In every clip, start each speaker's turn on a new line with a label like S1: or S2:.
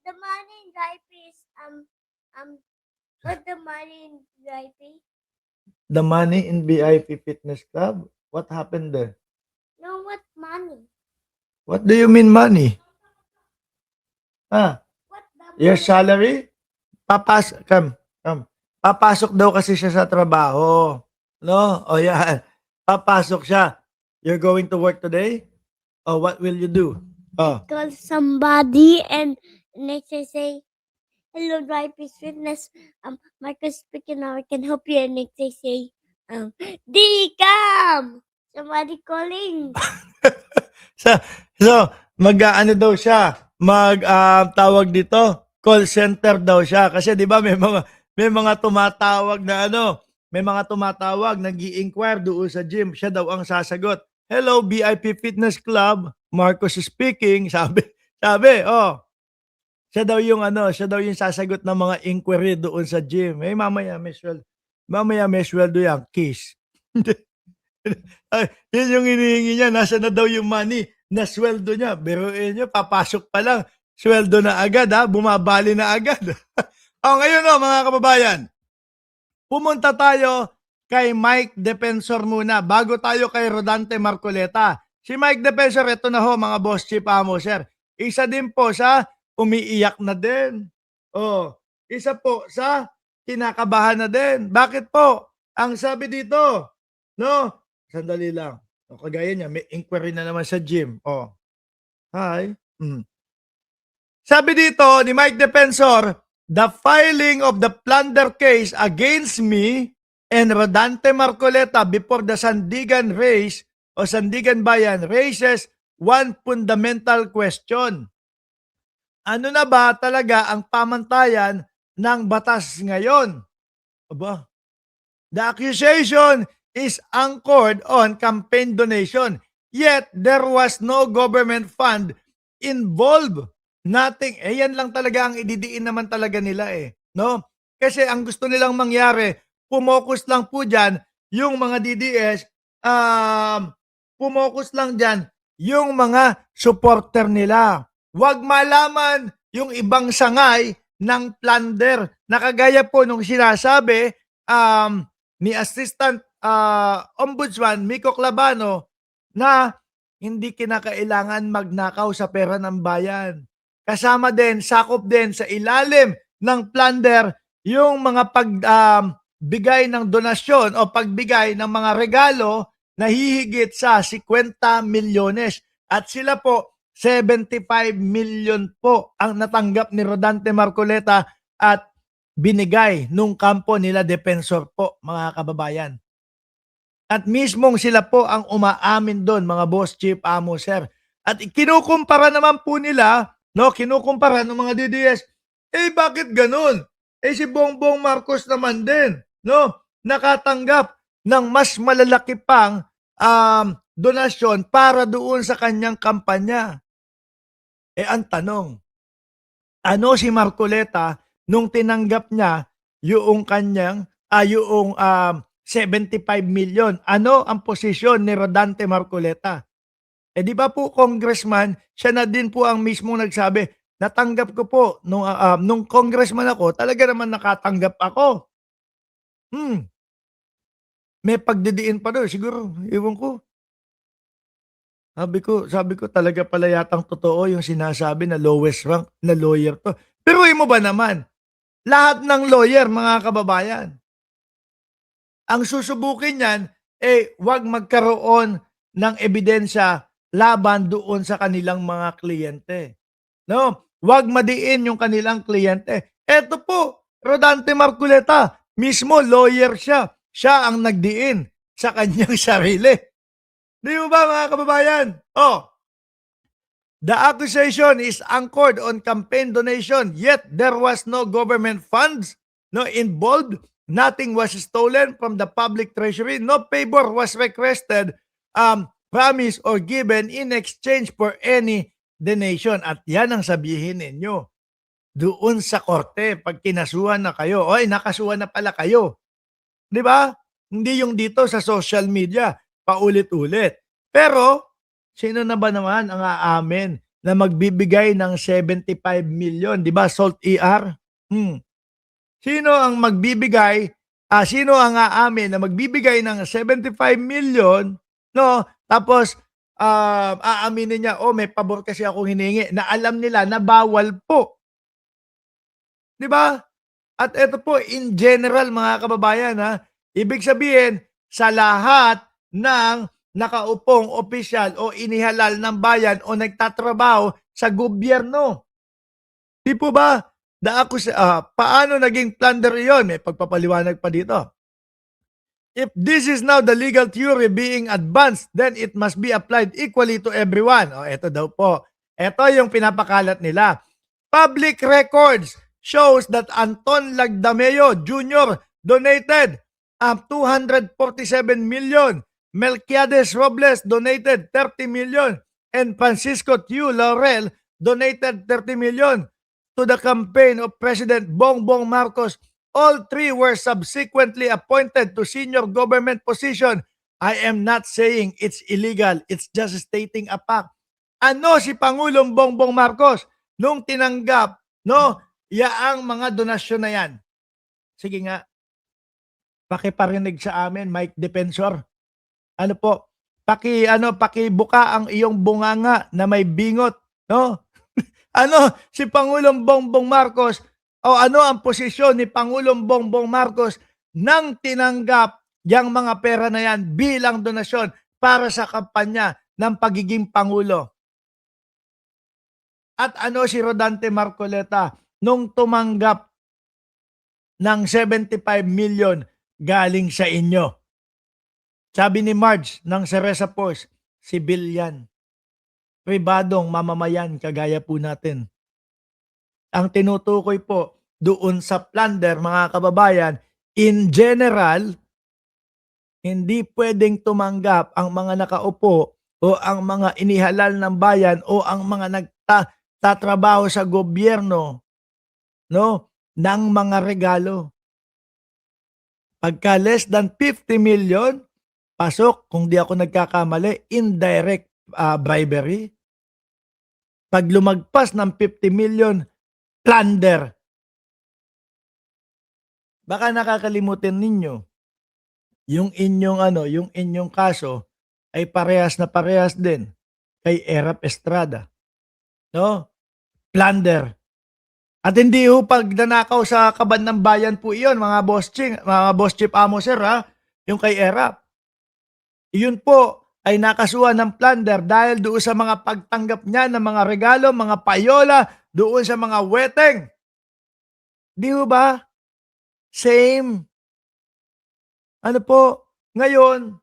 S1: the money in VIP is what the money in VIP?
S2: The money in VIP Fitness Club? What happened there?
S1: No, what money?
S2: What do you mean money? Ah,
S1: What the
S2: your
S1: money?
S2: salary? Come. Papasok daw kasi siya sa trabaho. No? O yan. Papasok siya. You're going to work today? Oh, what will you do? Oh,
S1: Call somebody and next I say, hello, VIP Fitness. Marcus speaking now. I can help you. And next I say, Decam! Somebody calling.
S2: so, mag-ano daw siya? Tawag dito, call center daw siya. Kasi 'di ba may mga tumatawag na may mga tumatawag, nag-i-inquire doon sa gym. Siya daw ang sasagot. Hello, VIP Fitness Club. Marcos speaking. Sabi, oh. Siya daw yung sasagot ng mga inquiry doon sa gym. Eh, mamaya may sweldo yan, kiss. Ay, yun yung hinihingi niya. Nasa na daw yung money na sweldo niya. Biruin niyo, papasok pa lang. Sweldo na agad, ha? Bumabali na agad. Ngayon, mga kababayan. Pumunta tayo kay Mike Defensor muna bago tayo kay Rodante Marcoleta. Si Mike Defensor, ito na ho, mga boss chief amo, sir. Isa din po sa umiiyak na din. Isa po sa kinakabahan na din. Bakit po? Ang sabi dito, no? Sandali lang. Kagaya niya, may inquiry na naman sa gym. Hi. Sabi dito ni Mike Defensor, the filing of the plunder case against me and Rodante Marcoleta before the Sandigan race o Sandigan Bayan raises one fundamental question. Ano na ba talaga ang pamantayan ng batas ngayon? Aba, the accusation is anchored on campaign donation, yet there was no government fund involved. Nothing. Yan lang talaga ang ididiin naman talaga nila no? Kasi ang gusto nilang mangyari, pumokus lang po dyan yung mga DDS, pumokus lang dyan yung mga supporter nila. Huwag malaman yung ibang sangay ng plunder. Nakagaya po nung sinasabi ni Assistant Ombudsman Miko Clavano na hindi kinakailangan magnakaw sa pera ng bayan. Kasama din, sakop din sa ilalim ng plunder yung mga pagbigay ng donasyon o pagbigay ng mga regalo na hihigit sa 50 milyones. At sila po, 75 million po ang natanggap ni Rodante Marcoleta at binigay nung kampo nila Defensor po, mga kababayan. At mismong sila po ang umaamin doon, mga boss, chief, amo, sir. At kinukumpara naman po nila, kinukumpara ng mga DDS, bakit ganun? Si Bongbong Marcos naman din, nakatanggap ng mas malalaki pang donasyon para doon sa kanyang kampanya. Ang tanong, ano si Marcoleta nung tinanggap niya yung kanyang, yung 75 million. Ano ang posisyon ni Rodante Marcoleta? Di ba po, congressman, siya na din po ang mismong nagsabi, natanggap ko po, nung congressman ako, talaga naman nakatanggap ako. May pagdidiin pa doon, siguro, iwan ko. Sabi ko talaga pala yatang totoo yung sinasabi na lowest rank na lawyer to. Pero mo ba naman, lahat ng lawyer, mga kababayan, ang susubukin niyan, wag magkaroon ng ebidensya laban doon sa kanilang mga kliyente. No? Wag madiin yung kanilang kliyente. Eto po, Rodante Marcoleta, mismo lawyer siya. Siya ang nagdiin sa kanyang sarili. Di mo ba, mga kababayan? The accusation is anchored on campaign donation, yet there was no government funds involved. Nothing was stolen from the public treasury. No favor was requested, promised, or given in exchange for any donation. At yan ang sabihin ninyo doon sa korte pag kinasuhan na kayo. Nakasuhan na pala kayo. Di ba? Hindi yung dito sa social media, paulit-ulit. Pero, sino na ba naman ang aamin na magbibigay ng 75 million, 'di ba? SALT ER. Sino ang magbibigay, sino ang aamin na magbibigay ng 75 million, no? Tapos aaminin niya, "Oh, may pabor kasi akong hiningi," na alam nila na bawal po, 'di ba? At ito po in general mga kababayan, ibig sabihin sa lahat ng nakaupong opisyal o inihalal ng bayan o nagtatrabaho sa gobyerno. 'Di po ba? Paano naging plunder 'yon? May pagpapaliwanag pa dito. If this is now the legal theory being advanced, then it must be applied equally to everyone. O, eto daw po. Ito yung pinapakalat nila. Public records shows that Anton Lagdameo Jr. donated 247 million. Melquiades Robles donated 30 million. And Francisco Tiu Laurel donated 30 million to the campaign of President Bongbong Marcos. All three were subsequently appointed to senior government position. I am not saying it's illegal. It's just stating a fact. Ano si Pangulong Bongbong Marcos nung tinanggap, no, yaang mga donasyon na yan? Sige nga, pakiparinig sa amin, Mike Defensor. Ano po? Pakibuka ang iyong bunganga na may bingot, no? Ano si Pangulong Bongbong Marcos o ano ang posisyon ni Pangulong Bongbong Marcos nang tinanggap yang mga pera na yan bilang donasyon para sa kampanya ng pagiging Pangulo? At ano si Rodante Marcoleta nung tumanggap ng 75 million galing sa inyo? Sabi ni Marge ng Cereza Post, sibilyan. Pribadong mamamayan kagaya po natin. Ang tinutukoy po doon sa plunder, mga kababayan, in general, hindi pwedeng tumanggap ang mga nakaupo o ang mga inihalal ng bayan o ang mga nagtatrabaho sa gobyerno, no, ng mga regalo. Pagka less than 50 million, pasok, kung di ako nagkakamali, indirect bribery. Pag lumagpas ng 50 million, plunder. Baka nakakalimutan ninyo, yung inyong kaso ay parehas na parehas din kay Erap Estrada, no? Plunder. At hindi ho pagnanakaw sa kaban ng bayan po iyon, mga boss chief amo sir, yung kay Erap. Iyon po ay nakasuhan ng plunder dahil doon sa mga pagtanggap niya ng mga regalo, mga payola, doon sa mga weteng. Di ba? Same. Ano po, ngayon,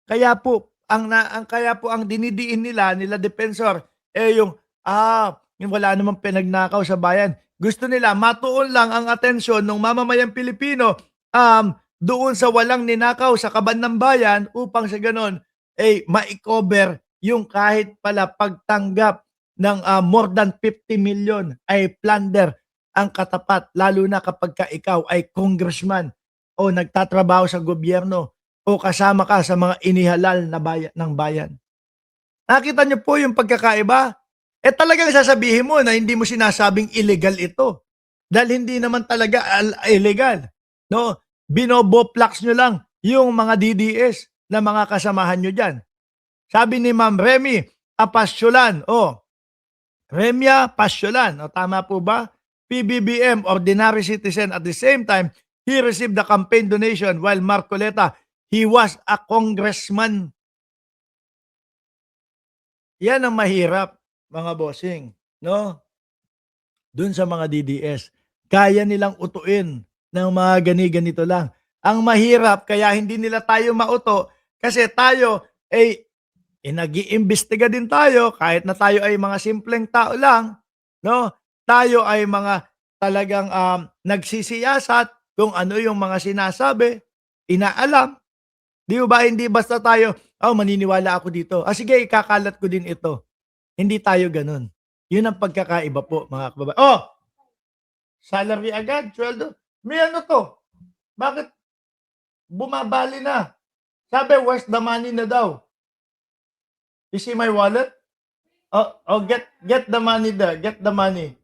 S2: kaya po ang dinidiin nila Defensor yung wala namang pinagnakaw sa bayan. Gusto nila matuon lang ang atensyon ng mamamayang Pilipino doon sa walang ninakaw sa kaban ng bayan upang sa ganon ma-cover yung kahit pala pagtanggap ng more than 50 million ay plunder ang katapat, lalo na kapag ka ikaw ay congressman o nagtatrabaho sa gobyerno o kasama ka sa mga inihalal na ng bayan. Nakita niyo po yung pagkakaiba? Talagang sasabihin mo na hindi mo sinasabing illegal ito. Dahil hindi naman talaga illegal. No? Binoboplax nyo lang yung mga DDS na mga kasamahan nyo dyan. Sabi ni Ma'am Remy Apasyolan, Remia Pasyolan, tama po ba? PBBM, ordinary citizen. At the same time, he received the campaign donation while Marcoleta, he was a congressman. Yan ang mahirap, mga bossing, no? Dun sa mga DDS. Kaya nilang utuin ng mga ganito lang. Ang mahirap, kaya hindi nila tayo mauto, kasi tayo nag-iimbestiga din tayo, kahit na tayo ay mga simpleng tao lang, no? Tayo ay mga talagang nagsisiyasat kung ano yung mga sinasabi, inaalam. Di ba hindi basta tayo, maniniwala ako dito. Sige, ikakalat ko din ito. Hindi tayo ganun. Yun ang pagkakaiba po, mga kababayan. Salary agad, sweldo. May ano to? Bakit bumabali na? Sabi, where's the money na daw? You see my wallet? Get the money there. Get the money.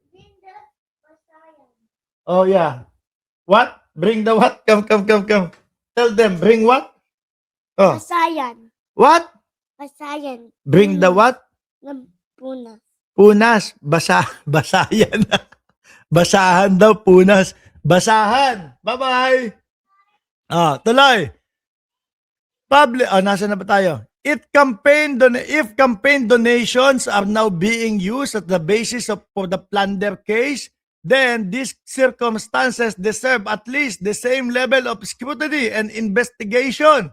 S2: Oh, yeah. What? Bring the what? Come. Tell them, bring what? Oh,
S1: Basayan.
S2: what?
S1: Basayan.
S2: Bring the what?
S1: Ng punas.
S2: Punas. Basayan. Basahan daw, punas. Basahan. Bye-bye. Tuloy. Nasa na ba tayo? If campaign donations are now being used as the basis for the plunder case, then these circumstances deserve at least the same level of scrutiny and investigation.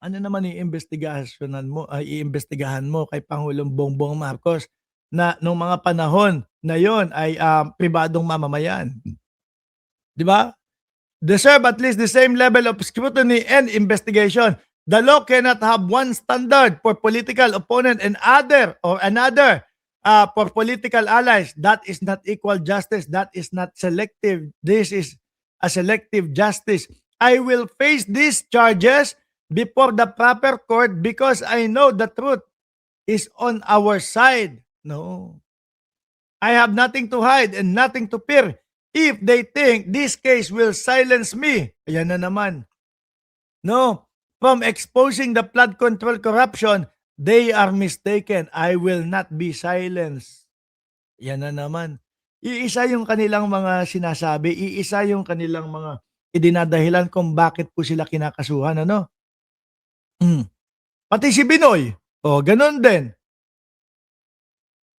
S2: Ano naman iimbestigahan mo kay Pangulong Bongbong Marcos na nung mga panahon na yon ay pribadong mamamayan? Di ba? Deserve at least the same level of scrutiny and investigation. The law cannot have one standard for political opponent and another for political allies. That is not equal justice. That is not selective. This is a selective justice. I will face these charges before the proper court because I know the truth is on our side. No. I have nothing to hide and nothing to fear. If they think this case will silence me, ayan na naman. No. From exposing the flood control corruption, they are mistaken. I will not be silenced. Yan na naman. Iisa yung kanilang mga sinasabi, iisa yung kanilang mga idinadahilan kung bakit po sila kinakasuhan, ano? Pati si Binoy, ganun din.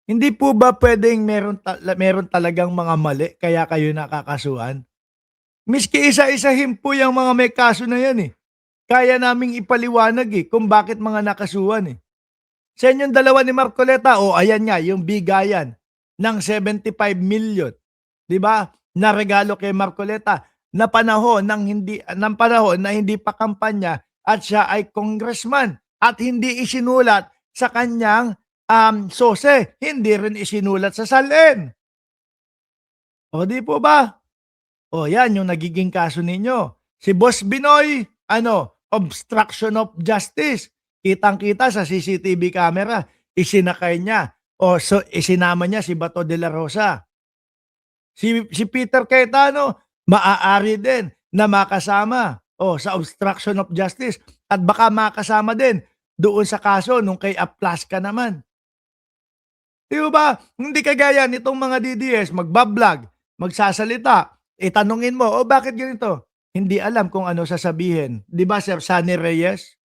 S2: Hindi po ba pwedeng meron talagang mga mali kaya kayo nakakasuhan? Miski isa-isahin po yung mga may kaso na yan eh. Kaya naming ipaliwanag kung bakit mga nakasuhan eh. Sa inyong dalawa ni Marcoleta, ayan nga, yung bigayan ng 75 million. 'Di ba? Na regalo kay Marcoleta na panahon na hindi pa kampanya at siya ay congressman at hindi isinulat sa kanyang sose, hindi rin isinulat sa salin. Di po ba? Yan yung nagiging kaso ninyo. Si Boss Binoy, obstruction of justice. Kitang-kita sa CCTV camera, isinakay niya isinama niya si Bato de la Rosa. Si Peter Cayetano, maaari din na makasama sa obstruction of justice at baka makasama din doon sa kaso nung kay Aplaska naman. Di ba? Hindi kagaya nitong mga DDS, magbablog, magsasalita, tanungin mo, bakit ganito? Hindi alam kung ano sasabihin. Di ba, Sir Sunny Reyes?